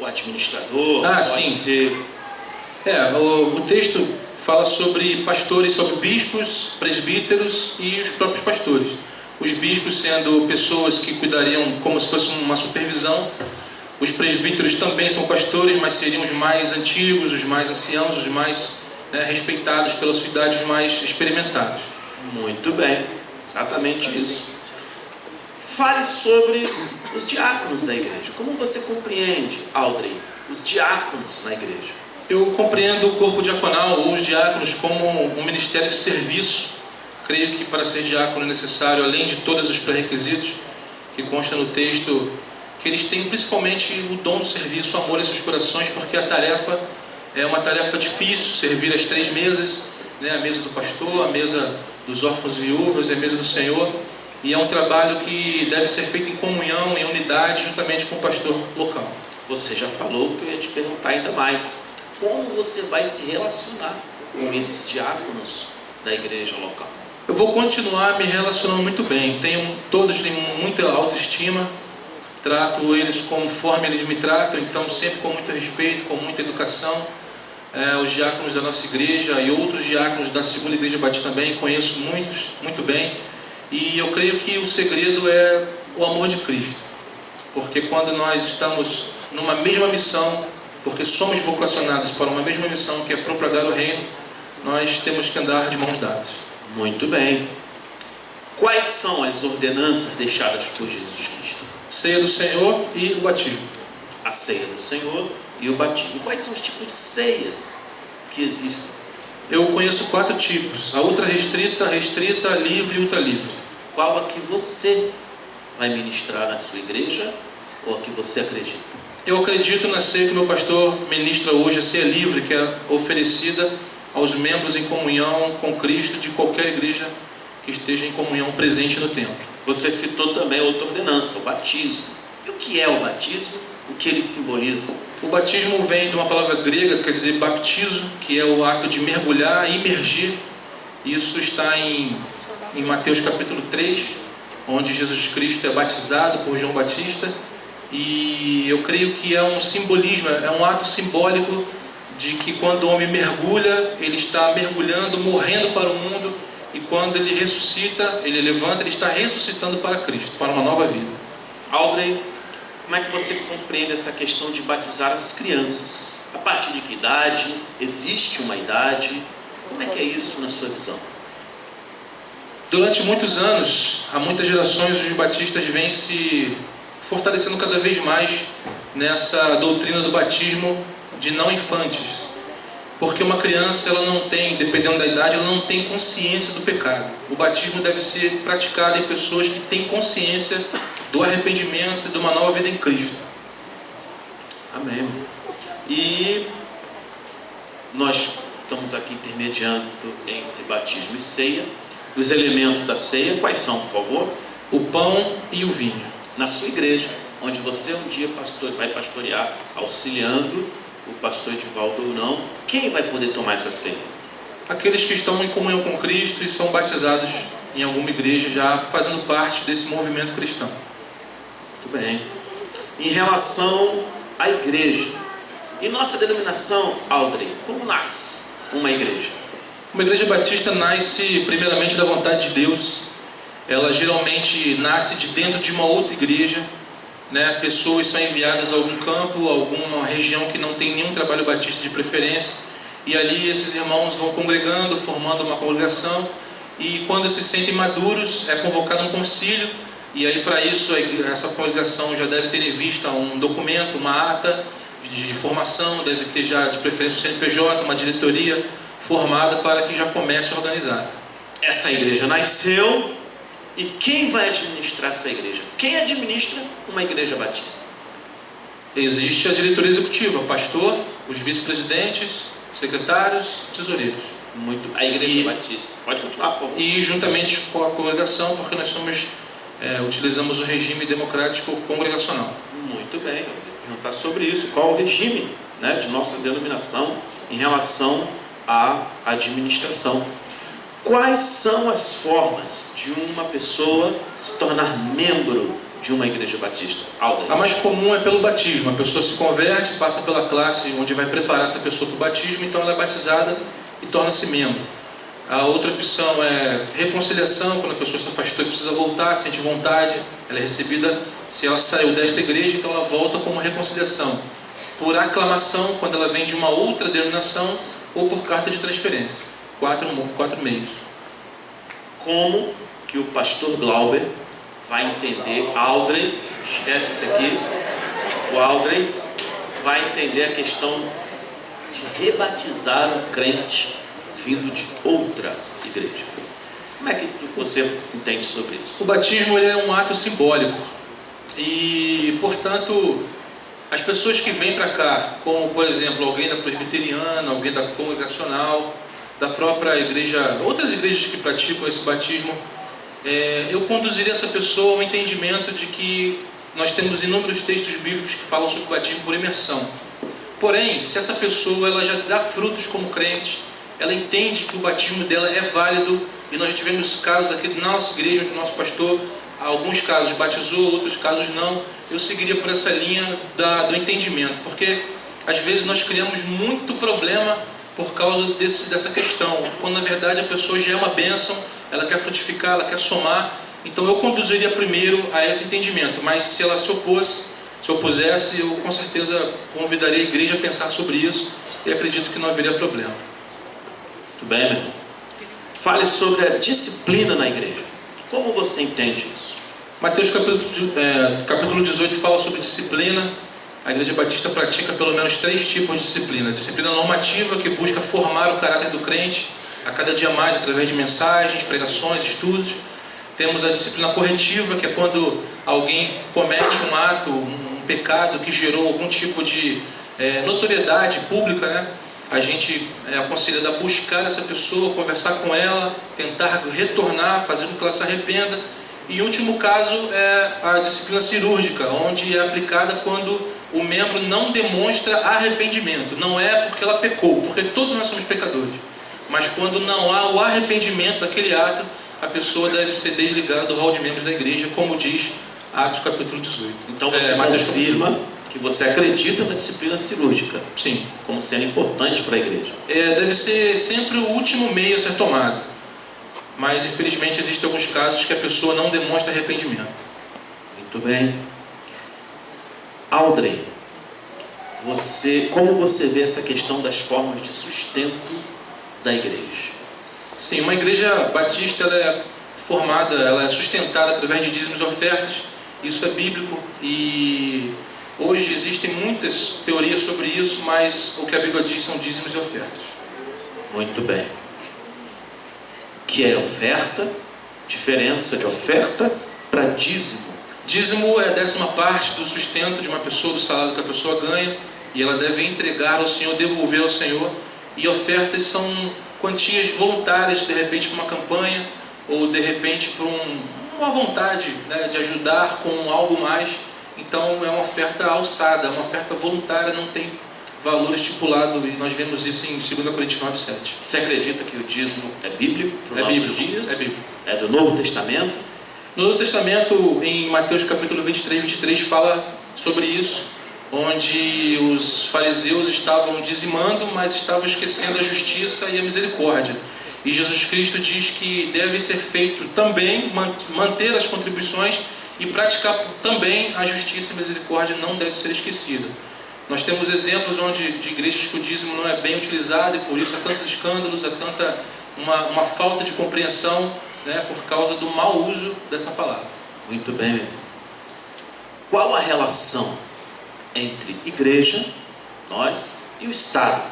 o administrador, Ah, pode sim. ser... O texto fala sobre pastores, sobre bispos, presbíteros e os próprios pastores. Os bispos sendo pessoas que cuidariam como se fosse uma supervisão. Os presbíteros também são pastores, mas seriam os mais antigos, os mais anciãos, os mais respeitados pela sua idade, os mais experimentados. Muito bem, exatamente isso. Fale sobre os diáconos da igreja. Como você compreende, Audrey, os diáconos na igreja? Eu compreendo o corpo diaconal ou os diáconos como um ministério de serviço. Creio que para ser diácono é necessário, além de todos os pré-requisitos que consta no texto, que eles tenham principalmente o dom do serviço, o amor em seus corações, porque a tarefa é uma tarefa difícil, servir as 3 mesas, a mesa do pastor, a mesa dos órfãos e viúvas, a mesa do Senhor, e é um trabalho que deve ser feito em comunhão, em unidade, juntamente com o pastor local. Você já falou que eu ia te perguntar ainda mais. Como você vai se relacionar com esses diáconos da igreja local? Eu vou continuar me relacionando muito bem. Todos têm muita autoestima, trato eles conforme eles me tratam, então sempre com muito respeito, com muita educação. Os diáconos da nossa igreja e outros diáconos da Segunda Igreja Batista também, conheço muitos, muito bem. E eu creio que o segredo é o amor de Cristo. Porque quando nós estamos numa mesma missão, porque somos vocacionados para uma mesma missão, que é propagar o reino, nós temos que andar de mãos dadas. Muito bem. Quais são as ordenanças deixadas por Jesus Cristo? Ceia do Senhor e o batismo. A ceia do Senhor e o batismo. Quais são os tipos de ceia que existem? Eu conheço 4 tipos: a ultra restrita, livre e ultra livre. Qual a que você vai ministrar na sua igreja ou a que você acredita? Eu acredito na ceia que meu pastor ministra hoje, a ceia livre, que é oferecida aos membros em comunhão com Cristo de qualquer igreja que esteja em comunhão presente no templo. Você citou também outra ordenança, o batismo. E o que é o batismo? O que ele simboliza? O batismo vem de uma palavra grega, quer dizer baptizo, que é o ato de mergulhar, imergir. Isso está em Mateus capítulo 3, onde Jesus Cristo é batizado por João Batista. E eu creio que é um simbolismo, é um ato simbólico de que quando o homem mergulha, ele está mergulhando, morrendo para o mundo, e quando ele ressuscita, ele levanta, ele está ressuscitando para Cristo, para uma nova vida. Audrey, como é que você compreende essa questão de batizar as crianças? A partir de que idade? Existe uma idade? Como é que é isso na sua visão? Durante muitos anos, há muitas gerações, os batistas vêm se fortalecendo cada vez mais nessa doutrina do batismo de não infantes. Porque uma criança, ela não tem, dependendo da idade, ela não tem consciência do pecado. O batismo deve ser praticado em pessoas que têm consciência do arrependimento e de uma nova vida em Cristo. Amém. E nós estamos aqui intermediando entre batismo e ceia. Os elementos da ceia, quais são, por favor? O pão e o vinho. Na sua igreja, onde você um dia vai pastorear, auxiliando o pastor Edivaldo ou não, quem vai poder tomar essa ceia? Aqueles que estão em comunhão com Cristo e são batizados em alguma igreja, já fazendo parte desse movimento cristão. Muito bem. Em relação à igreja, em nossa denominação, Audrey, como nasce uma igreja? Uma igreja batista nasce primeiramente da vontade de Deus. Ela geralmente nasce de dentro de uma outra igreja, Pessoas são enviadas a algum campo, alguma região que não tem nenhum trabalho batista de preferência, e ali esses irmãos vão congregando, formando uma congregação, e quando se sentem maduros, é convocado um concílio, e aí para isso essa congregação já deve ter em vista um documento, uma ata de formação, deve ter já de preferência o CNPJ, uma diretoria formada para que já comece a organizar. Essa igreja nasceu. E quem vai administrar essa igreja? Quem administra uma igreja batista? Existe a diretoria executiva, pastor, os vice-presidentes, secretários, tesoureiros. A igreja batista. Pode continuar, por favor. E juntamente com a congregação, porque nós utilizamos o regime democrático congregacional. Muito bem, eu vou perguntar sobre isso. Qual o regime de nossa denominação em relação à administração? Quais são as formas de uma pessoa se tornar membro de uma igreja batista? Aldrey. A mais comum é pelo batismo. A pessoa se converte, passa pela classe onde vai preparar essa pessoa para o batismo, então ela é batizada e torna-se membro. A outra opção é reconciliação, quando a pessoa se afastou e precisa voltar, sente vontade, ela é recebida, se ela saiu desta igreja, então ela volta como reconciliação. Por aclamação, quando ela vem de uma outra denominação, ou por carta de transferência. Quatro meios. Como que o pastor Glauber vai entender, Aldrey, esquece isso aqui, o Aldrey vai entender a questão de rebatizar um crente vindo de outra igreja? Como é que você entende sobre isso? O batismo ele é um ato simbólico e, portanto, as pessoas que vêm para cá, como por exemplo alguém da presbiteriana, alguém da congregacional, da própria igreja, outras igrejas que praticam esse batismo, eu conduziria essa pessoa ao entendimento de que nós temos inúmeros textos bíblicos que falam sobre o batismo por imersão. Porém, se essa pessoa ela já dá frutos como crente, ela entende que o batismo dela é válido, e nós já tivemos casos aqui na nossa igreja, onde o nosso pastor, alguns casos batizou, outros casos não, eu seguiria por essa linha do entendimento, porque às vezes nós criamos muito problema por causa dessa questão, quando na verdade a pessoa já é uma bênção, ela quer frutificar, ela quer somar, então eu conduziria primeiro a esse entendimento, mas se ela se opusesse, eu com certeza convidaria a igreja a pensar sobre isso, e acredito que não haveria problema. Muito bem, meu irmão. Fale sobre a disciplina na igreja. Como você entende isso? Mateus capítulo 18 fala sobre disciplina. A Igreja Batista pratica pelo menos 3 tipos de disciplina. Disciplina normativa, que busca formar o caráter do crente a cada dia mais através de mensagens, pregações, estudos. Temos a disciplina corretiva, que é quando alguém comete um ato, um pecado que gerou algum tipo de notoriedade pública, né? A gente é aconselhado a buscar essa pessoa, conversar com ela, tentar retornar, fazer com que ela se arrependa. E o último caso é a disciplina cirúrgica, onde é aplicada quando o membro não demonstra arrependimento. Não é porque ela pecou, porque todos nós somos pecadores. Mas quando não há o arrependimento daquele ato, a pessoa deve ser desligada do rol de membros da igreja, como diz Atos capítulo 18. Então você confirma que você acredita na disciplina cirúrgica? Sim. Como sendo importante para a igreja? Deve ser sempre o último meio a ser tomado. Mas infelizmente existem alguns casos que a pessoa não demonstra arrependimento. Muito bem. Aldrey, como você vê essa questão das formas de sustento da igreja? Sim, uma igreja batista ela é formada, ela é sustentada através de dízimos e ofertas. Isso é bíblico e hoje existem muitas teorias sobre isso, mas o que a Bíblia diz são dízimos e ofertas. Muito bem. Que é oferta? Diferença de oferta para dízimo. Dízimo é a 10ª do sustento de uma pessoa, do salário que a pessoa ganha, e ela deve entregar ao Senhor, devolver ao Senhor. E ofertas são quantias voluntárias, de repente para uma campanha, ou de repente para uma vontade, né, de ajudar com algo mais. Então é uma oferta alçada, uma oferta voluntária, não tem valor estipulado, e nós vemos isso em 2 Coríntios 9:7. Você acredita que o dízimo é bíblico para os nossos dias? É bíblico. É do Novo Testamento? No Novo Testamento, em Mateus capítulo 23, fala sobre isso, onde os fariseus estavam dizimando, mas estavam esquecendo a justiça e a misericórdia. E Jesus Cristo diz que deve ser feito também, manter as contribuições e praticar também a justiça e a misericórdia, não deve ser esquecida. Nós temos exemplos de igrejas que o dízimo não é bem utilizado e por isso há tantos escândalos, há tanta uma falta de compreensão, né, por causa do mau uso dessa palavra. Muito bem. Qual a relação entre igreja, nós, e o Estado?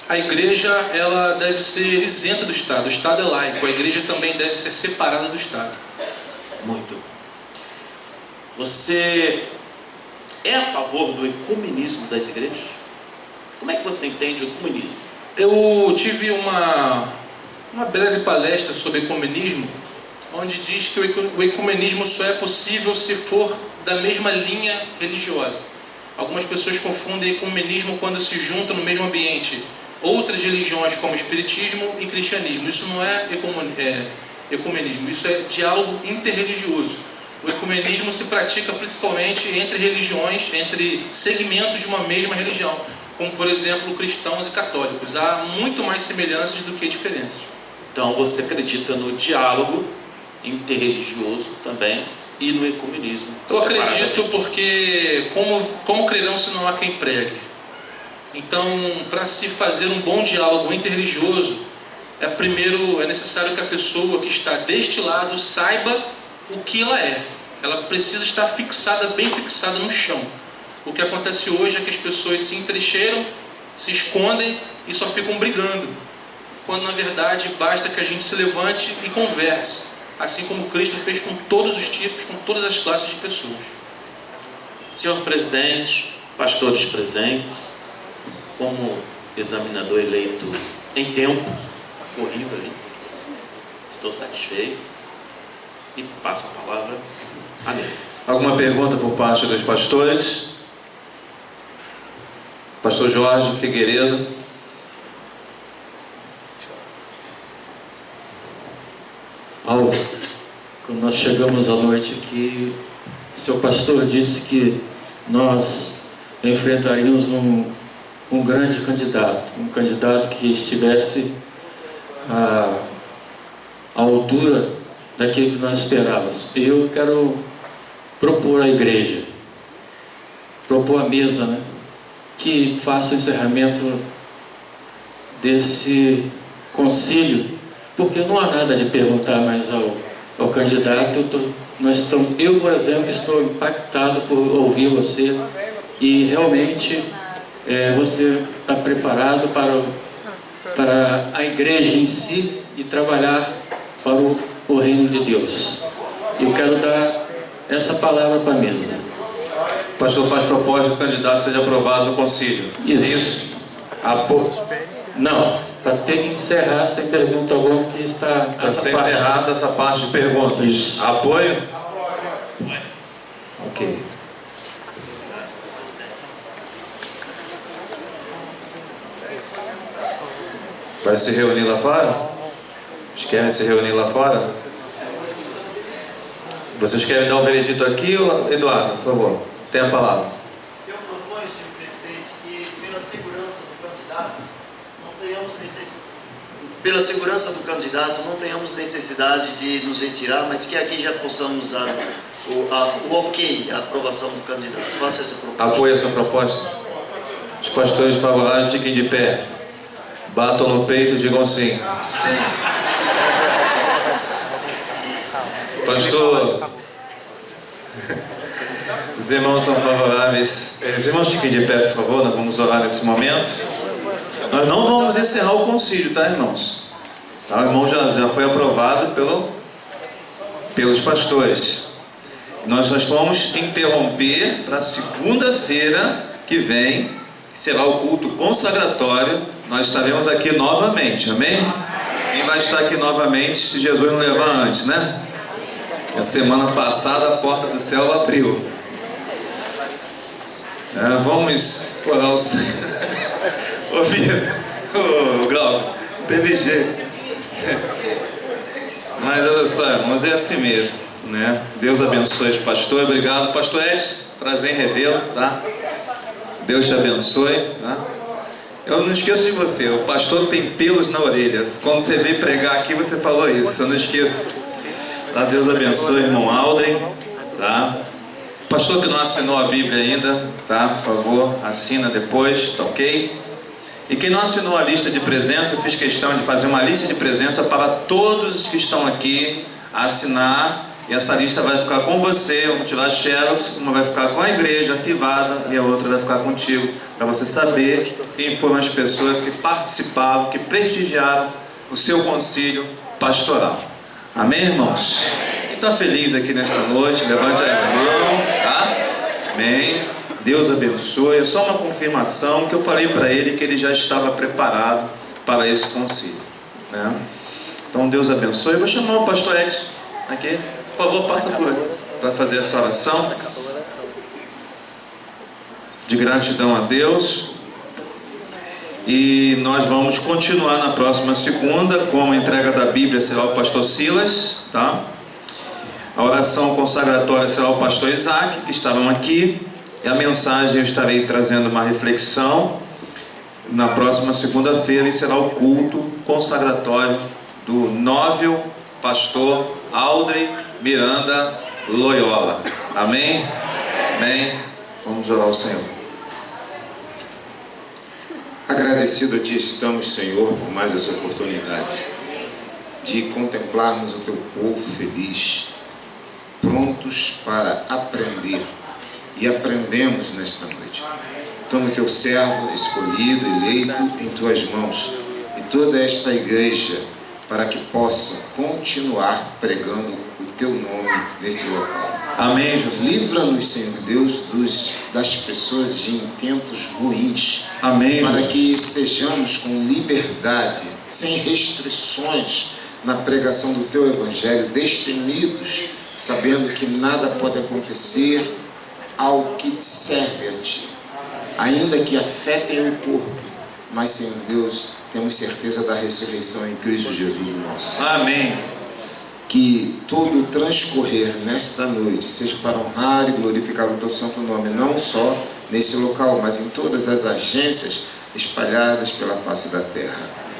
A igreja ela deve ser isenta do Estado. O Estado é laico, a igreja também deve ser separada do Estado. Muito. Você é a favor do ecumenismo das igrejas? Como é que você entende o ecumenismo? Eu tive uma breve palestra sobre ecumenismo, onde diz que o ecumenismo só é possível se for da mesma linha religiosa. Algumas pessoas confundem ecumenismo quando se juntam no mesmo ambiente outras religiões como espiritismo e cristianismo. Isso não é ecumenismo, isso é diálogo interreligioso. O ecumenismo se pratica principalmente entre religiões, entre segmentos de uma mesma religião, como por exemplo cristãos e católicos. Há muito mais semelhanças do que diferenças. Então você acredita no diálogo interreligioso também e no ecumenismo? Eu acredito separadamente? porque como crerão se não há quem pregue? Então, para se fazer um bom diálogo interreligioso, primeiro é necessário que a pessoa que está deste lado saiba o que ela é. Ela precisa estar fixada, bem fixada no chão. O que acontece hoje é que as pessoas se entrecheiram, se escondem e só ficam brigando, quando na verdade basta que a gente se levante e converse, assim como Cristo fez com todos os tipos, com todas as classes de pessoas. Senhor presidente, pastores presentes, como examinador eleito em tempo corrido, estou satisfeito e passo a palavra à mesa. Alguma pergunta por parte dos pastores? Pastor Jorge Figueiredo. Alvo, quando nós chegamos à noite aqui, o seu pastor disse que nós enfrentaríamos um grande candidato, um candidato que estivesse à altura daquilo que nós esperávamos. Eu quero propor à igreja, propor à mesa, né, que faça o encerramento desse concílio, porque não há nada de perguntar mais ao candidato. Eu, por exemplo, estou impactado por ouvir você e realmente você está preparado para a igreja em si e trabalhar para o reino de Deus. Eu quero dar essa palavra para a mesa. O pastor faz proposta que o candidato seja aprovado no concílio. Isso. Não, para ter que encerrar sem pergunta alguma, que está Para essa ser parte. encerrada essa parte de perguntas. Isso. Apoio? Ok. Vai se reunir lá fora? Vocês querem se reunir lá fora? Vocês querem dar um veredito aqui, Eduardo, por favor? Tem a palavra. Eu proponho, senhor presidente, que pela segurança do candidato não tenhamos necessidade de nos retirar, mas que aqui já possamos dar o ok, a aprovação do candidato. Faça essa proposta. Apoia essa proposta? Os pastores favoráveis fiquem de pé. Batam no peito e digam sim. Pastor, os irmãos são favoráveis. Os irmãos fiquem de pé, por favor, nós vamos orar nesse momento. Nós não vamos encerrar o concílio, tá, irmãos? Tá, o irmão já foi aprovado pelos pastores. Nós vamos interromper para segunda-feira que vem, que será o culto consagratório. Nós estaremos aqui novamente, amém? Quem vai estar aqui novamente se Jesus não levar antes, né? A semana passada a porta do céu abriu. Vamos orar o Senhor. Ô Glauco, teve jeito. Mas olha só, irmãos, é assim mesmo, né? Deus abençoe os pastores. Obrigado, pastor Edson, prazer em revê-lo, tá? Deus te abençoe, tá? Eu não esqueço de você, o pastor tem pelos na orelha. Quando você veio pregar aqui, você falou isso, eu não esqueço. Tá? Deus abençoe, irmão Aldrin, tá? Pastor que não assinou a Bíblia ainda, tá? Por favor, assina depois, tá ok? E quem não assinou a lista de presença, eu fiz questão de fazer uma lista de presença para todos que estão aqui, assinar. E essa lista vai ficar com você, eu vou tirar xerox, uma vai ficar com a igreja privada e a outra vai ficar contigo, para você saber quem foram as pessoas que participaram, que prestigiaram o seu concílio pastoral. Amém, irmãos? Quem está feliz aqui nesta noite, levante a mão, tá? Amém. Deus abençoe. É só uma confirmação que eu falei para ele que ele já estava preparado para esse concílio, né? Então Deus abençoe. Eu vou chamar o pastor Edson aqui. Por favor, passa por aqui para fazer essa oração de gratidão a Deus. E nós vamos continuar na próxima segunda com a entrega da Bíblia, será o pastor Silas, tá? A oração consagratória será o pastor Isaac, que estavam aqui, e a mensagem eu estarei trazendo uma reflexão na próxima segunda-feira, e será o culto consagratório do novel pastor Aldrey Miranda Loyola. Amém? Amém? Vamos orar ao Senhor. Agradecido a Ti estamos, Senhor, por mais essa oportunidade de contemplarmos o Teu povo feliz, prontos para aprender, e aprendemos nesta noite. Toma o Teu servo escolhido, eleito em Tuas mãos, e toda esta igreja, para que possa continuar pregando o Teu nome nesse local. Amém, Jesus. Livra-nos, Senhor Deus, das pessoas de intentos ruins. Amém, Para Jesus. que estejamos com liberdade, sem restrições na pregação do Teu Evangelho, destemidos, sabendo que nada pode acontecer ao que serve a Ti. Ainda que afetem o corpo, mas, Senhor Deus, temos certeza da ressurreição em Cristo Jesus o nosso Senhor. Amém. Que todo o transcorrer nesta noite seja para honrar e glorificar o Teu santo nome, não só nesse local, mas em todas as agências espalhadas pela face da terra.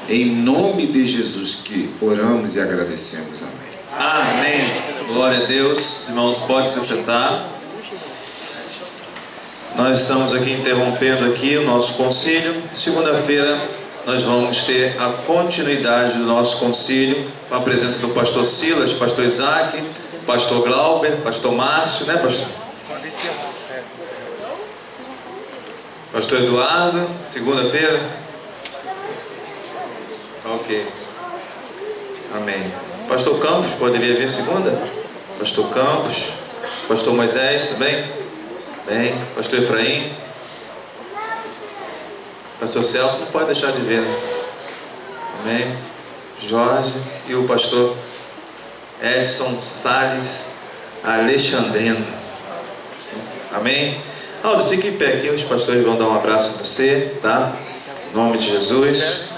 Em nome de Jesus que oramos e agradecemos. Amém. Amém. Glória a Deus. Irmãos, pode se sentar. Nós estamos aqui interrompendo aqui o nosso concílio. Segunda-feira nós vamos ter a continuidade do nosso concílio com a presença do pastor Silas, pastor Isaac, pastor Glauber, pastor Márcio, né, pastor? Pastor Eduardo, segunda-feira? Ok. Amém. Pastor Campos, poderia vir segunda? Pastor Campos, pastor Moisés, também? Bem, pastor Efraim, pastor Celso, não pode deixar de ver, né? Amém. Jorge e o pastor Edson Salles Alexandrino. Amém. Aldo, fique em pé aqui, os pastores vão dar um abraço em você, tá? Em nome de Jesus.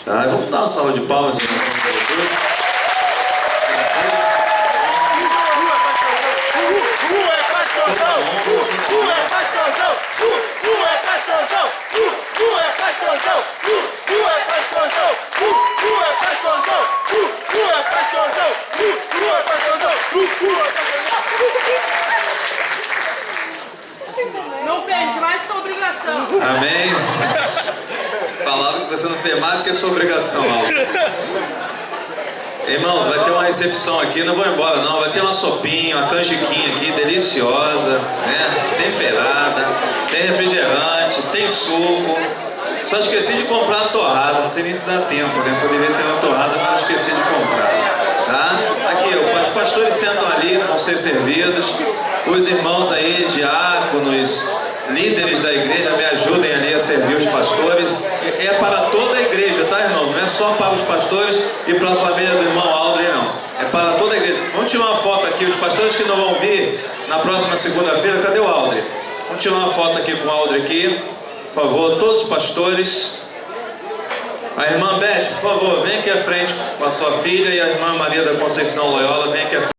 Tá? Vamos dar uma salva de palmas em nome de Jesus. Não fez mais que obrigação. Amém. Falaram que você não fez mais do que a sua obrigação, Aldo. Irmãos, vai ter uma recepção aqui, não vou embora não, vai ter uma sopinha, uma canjiquinha aqui, deliciosa, né? Temperada, tem refrigerante, tem suco. Só esqueci de comprar uma torrada, não sei nem se dá tempo, né? Poderia ter uma torrada, mas esqueci de comprar, tá? Aqui, os pastores sentam ali, vão ser servidos. Os irmãos aí, diáconos, líderes da igreja, me ajudem ali a servir os pastores. É para toda a igreja, tá, irmão? Não é só para os pastores e para a família do irmão Aldrey, não. É para toda a igreja. Vamos tirar uma foto aqui. Os pastores que não vão vir na próxima segunda-feira, cadê o Aldrey? Vamos tirar uma foto aqui com o Aldrey aqui. Por favor, todos os pastores. A irmã Beth, por favor, vem aqui à frente com a sua filha, e a irmã Maria da Conceição Loyola, vem aqui à frente.